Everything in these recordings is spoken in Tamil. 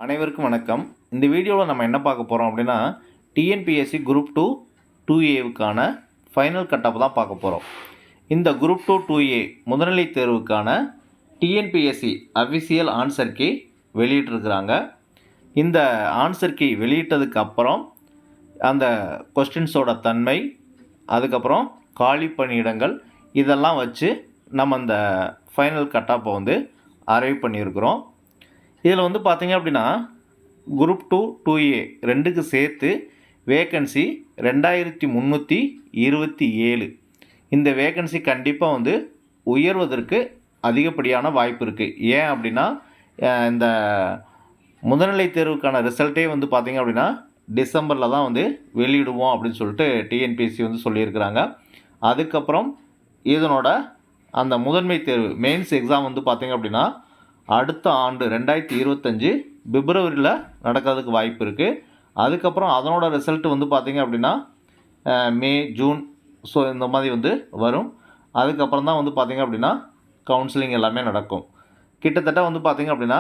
அனைவருக்கும் வணக்கம். இந்த வீடியோவில் நம்ம என்ன பார்க்க போகிறோம் அப்படின்னா, டிஎன்பிஎஸ்சி குரூப் 2 2ஏவுக்கான ஃபைனல் கட்-ஆஃப் தான் பார்க்க போகிறோம். இந்த குரூப் 2 2ஏ முதுநிலை தேர்வுக்கான டிஎன்பிஎஸ்சி அஃபிஷியல் ஆன்சர் கீ வெளியிட்டிருக்கிறாங்க. இந்த ஆன்சர் கீ வெளியிட்டதுக்கு அப்புறம் அந்த கொஸ்டின்ஸோட தன்மை, அதுக்கப்புறம் காலி பணியிடங்கள் இதெல்லாம் வச்சு நம்ம அந்த ஃபைனல் கட்-ஆஃபை வந்து அரைவ் பண்ணியிருக்கிறோம். இதில் வந்து பார்த்திங்க அப்படின்னா குரூப் 2 2ஏ ரெண்டுக்கு சேர்த்து வேக்கன்சி 2327. இந்த வேக்கன்சி கண்டிப்பாக வந்து உயர்வதற்கு அதிகப்படியான வாய்ப்பு இருக்குது. ஏன் அப்படின்னா இந்த முதுநிலை தேர்வுக்கான ரிசல்ட்டே வந்து பார்த்திங்க அப்படின்னா டிசம்பரில் தான் வந்து வெளியிடுவோம் அப்படின்னு சொல்லிட்டு டிஎன்பிஎஸ்சி வந்து சொல்லியிருக்கிறாங்க. அதுக்கப்புறம் இதனோட அந்த முதன்மை தேர்வு மெயின்ஸ் எக்ஸாம் வந்து பார்த்திங்க அப்படின்னா அடுத்த ஆண்டு 2025 பிப்ரவரியில் நடக்கிறதுக்கு வாய்ப்பு இருக்குது. அதுக்கப்புறம் அதனோட ரிசல்ட் வந்து பார்த்திங்க அப்படின்னா மே ஜூன் ஸோ இந்த மாதிரி வந்து வரும். அதுக்கப்புறம் தான் வந்து பார்த்திங்க அப்படின்னா கவுன்சிலிங் எல்லாமே நடக்கும். கிட்டத்தட்ட வந்து பார்த்திங்க அப்படின்னா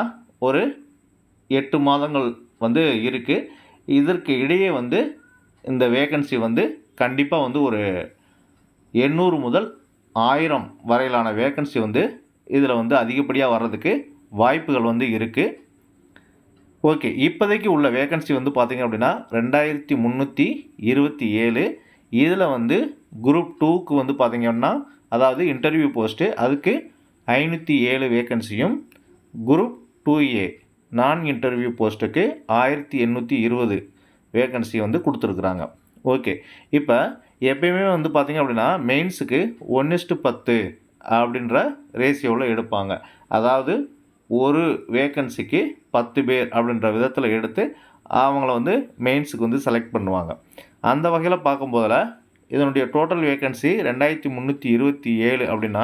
ஒரு 8 மாதங்கள் வந்து இருக்குது. இதற்கு இடையே வந்து இந்த வேக்கன்சி வந்து கண்டிப்பாக வந்து ஒரு 800 முதல் 1000 வரையிலான வேக்கன்சி வந்து இதில் வந்து அதிகப்படியாக வர்றதுக்கு வாய்ப்புகள் வந்து இருக்குது. ஓகே, இப்போதைக்கு உள்ள வேக்கன்சி வந்து பார்த்திங்க அப்படின்னா 2327. இதில் வந்து குரூப் 2க்கு வந்து பார்த்திங்கன்னா அதாவது இன்டர்வியூ போஸ்ட்டு அதுக்கு 507 வேக்கன்சியும், குரூப் 2ஏ நான் இன்டர்வியூ போஸ்ட்டுக்கு 1820 வேக்கன்சி வந்து கொடுத்துருக்குறாங்க. ஓகே, இப்போ எப்பயுமே வந்து பார்த்திங்க அப்படின்னா மெயின்ஸுக்கு 1:10 அப்படின்ற ரேஷியோவில் எடுப்பாங்க. அதாவது ஒரு வேக்கன்சிக்கு 10 பேர் அப்படின்ற விதத்தில் எடுத்து அவங்கள வந்து மெயின்ஸுக்கு வந்து செலக்ட் பண்ணுவாங்க. அந்த வகையில் பார்க்கும்போதில் இதனுடைய டோட்டல் வேக்கன்சி 2327 அப்படின்னா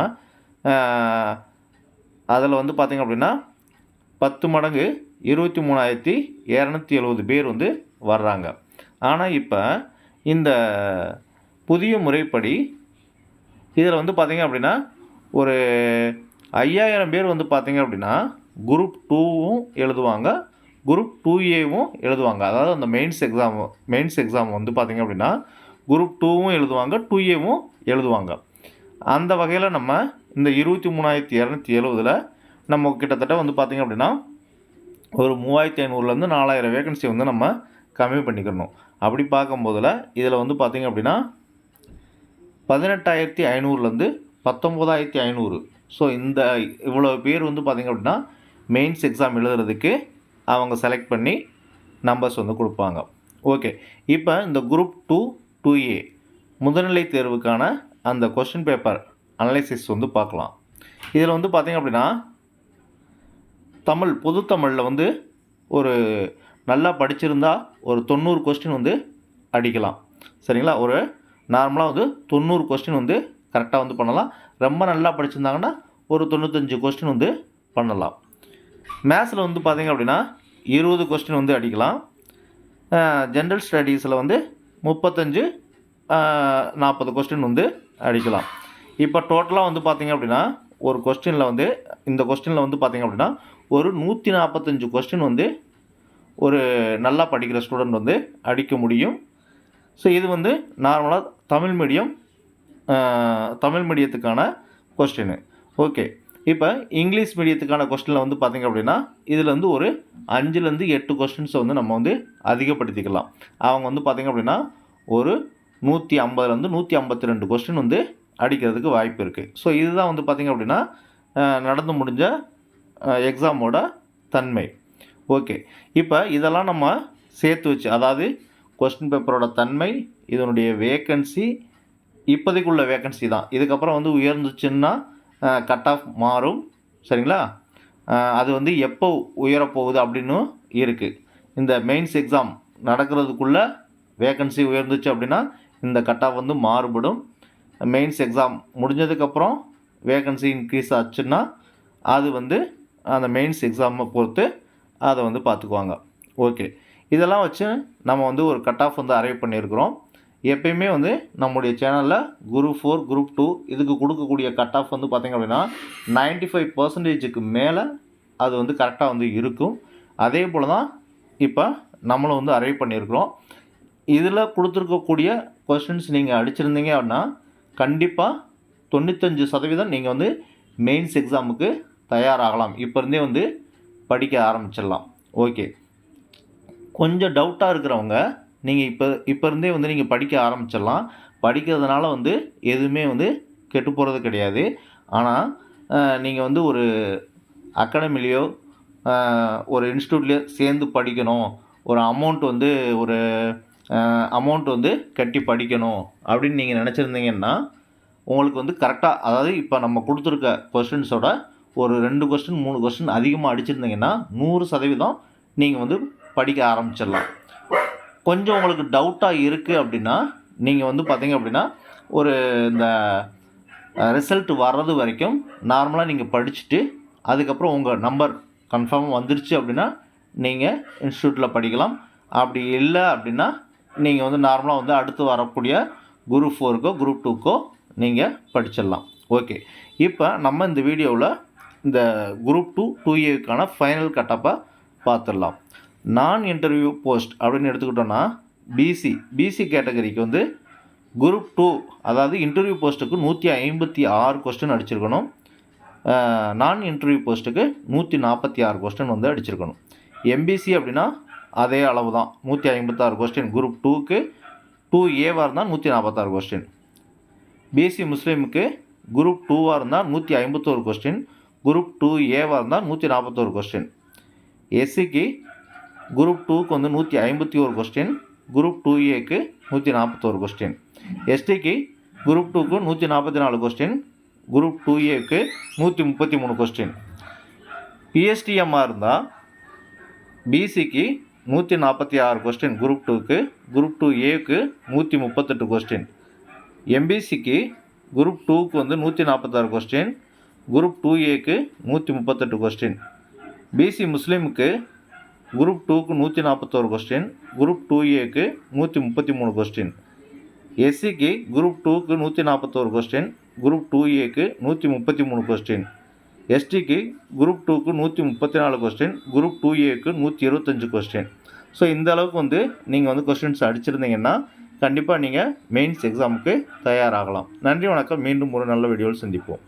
அதில் வந்து பார்த்திங்க அப்படின்னா 10 மடங்கு 23,270 பேர் வந்து வர்றாங்க. ஆனால் இப்போ இந்த புதிய முறைப்படி இதில் வந்து பார்த்திங்க அப்படின்னா ஒரு 5000 பேர் வந்து பார்த்திங்க அப்படின்னா குரூப் 2வும் எழுதுவாங்க, குரூப் 2ஏவும் எழுதுவாங்க. அதாவது அந்த மெயின்ஸ் எக்ஸாம் வந்து பார்த்திங்க அப்படின்னா குரூப் 2வும் எழுதுவாங்க, 2ஏவும் எழுதுவாங்க. அந்த வகையில் நம்ம இந்த 23,270 நம்ம கிட்டத்தட்ட வந்து பார்த்திங்க அப்படின்னா ஒரு 3500லேருந்து 4000 வேக்கன்சி வந்து நம்ம கம்மி பண்ணிக்கணும். அப்படி பார்க்கும்போதில் இதில் வந்து பார்த்திங்க அப்படின்னா 18,500லேருந்து 19,500. ஸோ இந்த இவ்வளோ பேர் வந்து பார்த்திங்க அப்படின்னா மெயின்ஸ் எக்ஸாம் எழுதுறதுக்கு அவங்க செலக்ட் பண்ணி நம்பர்ஸ் வந்து கொடுப்பாங்க. ஓகே, இப்போ இந்த குரூப் 2 2ஏ முதுநிலை தேர்வுக்கான அந்த கொஸ்டின் பேப்பர் அனலைசிஸ் வந்து பார்க்கலாம். இதில் வந்து பார்த்திங்க அப்படின்னா பொது தமிழில் வந்து ஒரு நல்லா படிச்சிருந்தா ஒரு 90 கொஸ்டின் வந்து அடிக்கலாம். சரிங்களா? ஒரு நார்மலாக வந்து 90 கொஸ்டின் வந்து கரெக்டாக வந்து பண்ணலாம். ரொம்ப நல்லா படிச்சிருந்தாங்கன்னா ஒரு 95 கொஸ்டின் வந்து பண்ணலாம். மேத்ஸில் வந்து பார்த்திங்க அப்படின்னா 20 கொஸ்டின் வந்து அடிக்கலாம். ஜென்ரல் ஸ்டடீஸில் வந்து 35-40 கொஸ்டின் வந்து அடிக்கலாம். இப்போ டோட்டலாக வந்து பார்த்திங்க அப்படின்னா ஒரு கொஸ்டினில் வந்து இந்த கொஸ்டினில் வந்து பார்த்திங்க அப்படின்னா ஒரு 145 கொஸ்டின் வந்து ஒரு நல்லா படிக்கிற ஸ்டூடெண்ட் வந்து அடிக்க முடியும். ஸோ இது வந்து நார்மலாக தமிழ் மீடியத்துக்கான கொஸ்டின். ஓகே, இப்போ இங்கிலீஷ் மீடியத்துக்கான கொஸ்டினில் வந்து பார்த்திங்க அப்படின்னா இதில் வந்து ஒரு 5லேருந்து 8 கொஸ்டின்ஸை வந்து நம்ம வந்து அதிகப்படுத்திக்கலாம். அவங்க வந்து பார்த்திங்க அப்படின்னா ஒரு 150லேருந்து 152 கொஸ்டின் வந்து அடிக்கிறதுக்கு வாய்ப்பு இருக்குது. ஸோ இதுதான் வந்து பார்த்திங்க அப்படின்னா நடந்து முடிஞ்ச எக்ஸாமோட தன்மை. ஓகே, இப்போ இதெல்லாம் நம்ம சேர்த்து வச்சு, அதாவது கொஸ்டின் பேப்பரோட தன்மை, இதனுடைய வேக்கன்சி, இப்போதைக்குள்ள வேக்கன்சி தான். இதுக்கப்புறம் வந்து உயர்ந்துச்சுன்னா கட் ஆஃப் மாறும். சரிங்களா? அது வந்து எப்போ உயரப்போகுது அப்படின்னு இருக்குது. இந்த மெயின்ஸ் எக்ஸாம் நடக்கிறதுக்குள்ளே வேக்கன்சி உயர்ந்துச்சு அப்படின்னா இந்த கட் ஆஃப் வந்து மாறுபடும். மெயின்ஸ் எக்ஸாம் முடிஞ்சதுக்கப்புறம் வேக்கன்சி இன்க்ரீஸ் ஆச்சுன்னா அது வந்து அந்த மெயின்ஸ் எக்ஸாமை பொறுத்து அதை வந்து பார்த்துக்குவாங்க. ஓகே, இதெல்லாம் வச்சு நம்ம வந்து ஒரு கட் ஆஃப் வந்து அரைவ் பண்ணியிருக்கிறோம். எப்பயுமே வந்து நம்முடைய சேனலில் குரூப் 4 குரூப் 2 இதுக்கு கொடுக்கக்கூடிய கட் ஆஃப் வந்து பார்த்திங்க அப்படின்னா 95% மேலே அது வந்து கரெக்டாக வந்து இருக்கும். அதே போல் தான் இப்போ நம்மளும் வந்து அரைவ் பண்ணியிருக்கிறோம். இதில் கொடுத்துருக்கக்கூடிய கொஸ்டின்ஸ் நீங்கள் அடிச்சிருந்தீங்க அப்படின்னா கண்டிப்பாக 95% நீங்கள் வந்து மெயின்ஸ் எக்ஸாமுக்கு தயாராகலாம். இப்போ இருந்தே வந்து படிக்க ஆரம்பிச்சிடலாம். ஓகே, கொஞ்சம் டவுட்டாக இருக்கிறவங்க நீங்கள் இப்போ இருந்தே வந்து நீங்கள் படிக்க ஆரம்பிச்சிடலாம். படிக்கிறதுனால வந்து எதுவுமே வந்து கெட்டு போகிறது கிடையாது. ஆனால் நீங்கள் வந்து ஒரு அகாடமிலேயோ ஒரு இன்ஸ்டியூட்லேயோ சேர்ந்து படிக்கணும், ஒரு அமௌண்ட் வந்து கட்டி படிக்கணும் அப்படின்னு நீங்கள் நினச்சிருந்தீங்கன்னா உங்களுக்கு வந்து கரெக்டாக, அதாவது இப்போ நம்ம கொடுத்துருக்க கொஸ்டின்ஸோட ஒரு 2 கொஸ்டின் 3 கொஸ்டின் அதிகமாக அடிச்சிருந்தீங்கன்னா 100% நீங்கள் வந்து படிக்க ஆரம்பிச்சிடலாம். கொஞ்சம் உங்களுக்கு டவுட்டாக இருக்குது அப்படின்னா நீங்கள் வந்து பார்த்தீங்க அப்படின்னா ஒரு இந்த ரிசல்ட் வர்றது வரைக்கும் நார்மலாக நீங்கள் படிச்சுட்டு அதுக்கப்புறம் உங்கள் நம்பர் கன்ஃபார்மாக வந்துருச்சு அப்படின்னா நீங்கள் இன்ஸ்டியூட்டில் படிக்கலாம். அப்படி இல்லை அப்படின்னா நீங்கள் வந்து நார்மலாக வந்து அடுத்து வரக்கூடிய குரூப் 4க்கோ குரூப் 2க்கோ நீங்கள் படிச்சிடலாம். ஓகே, இப்போ நம்ம இந்த வீடியோவில் இந்த குரூப் 2 2Aக்கான ஃபைனல் கட்டப்பை பார்த்துடலாம். நான் இன்டர்வியூ போஸ்ட் அப்படின்னு எடுத்துக்கிட்டோன்னா பிசி கேட்டகரிக்கு வந்து குரூப் 2 அதாவது இன்டர்வியூ போஸ்ட்டுக்கு 156 கொஸ்டின் அடிச்சிருக்கணும். நான் இன்டர்வியூ போஸ்ட்டுக்கு 146 கொஸ்டின் வந்து அடிச்சிருக்கணும். எம்பிசி அப்படின்னா அதே அளவு தான், 156 கொஸ்டின். குரூப் 2க்கு 2Aவாக இருந்தால் 146 கொஸ்டின். பிசி முஸ்லீமுக்கு குரூப் 2வாக இருந்தால் 151 கொஸ்டின். குரூப் 2Aவாக இருந்தால் 141 கொஸ்டின். எஸ்சிக்கு குரூப் 2க்கு வந்து 151 கொஸ்டின். குரூப் 2Aக்கு 141 கொஸ்டின். எஸ்டிக்கு குரூப் 2க்கு 144 கொஸ்டின். குரூப் 2Aக்கு 133 கொஸ்டின். பிஎஸ்டிஎம்மாக இருந்தால் பிசிக்கு 146 கொஸ்டின் குரூப் 2க்கு, குரூப் 2Aக்கு 138 கொஸ்டின். எம்பிசிக்கு குரூப் 2க்கு வந்து 146 கொஸ்டின், குரூப் 2Aக்கு 138 கொஸ்டின். பிசி முஸ்லீமுக்கு குரூப் 2க்கு 141 கொஸ்டின், குரூப் 2Aக்கு 133 கொஸ்டின். எஸ்சிக்கு குரூப் 2க்கு 141 கொஸ்டின், குரூப் 2Aக்கு 133 கொஸ்டின். எஸ்டிக்கு குரூப் 2க்கு 134 கொஸ்டின், குரூப் 2Aக்கு 125 கொஸ்டின். ஸோ இந்த அளவுக்கு வந்து நீங்கள் வந்து கொஸ்டின்ஸ் அடிச்சிருந்தீங்கன்னா கண்டிப்பாக நீங்கள் மெயின்ஸ் எக்ஸாமுக்கு தயாராகலாம். நன்றி, வணக்கம். மீண்டும் ஒரு நல்ல வீடியோவில் சந்திப்போம்.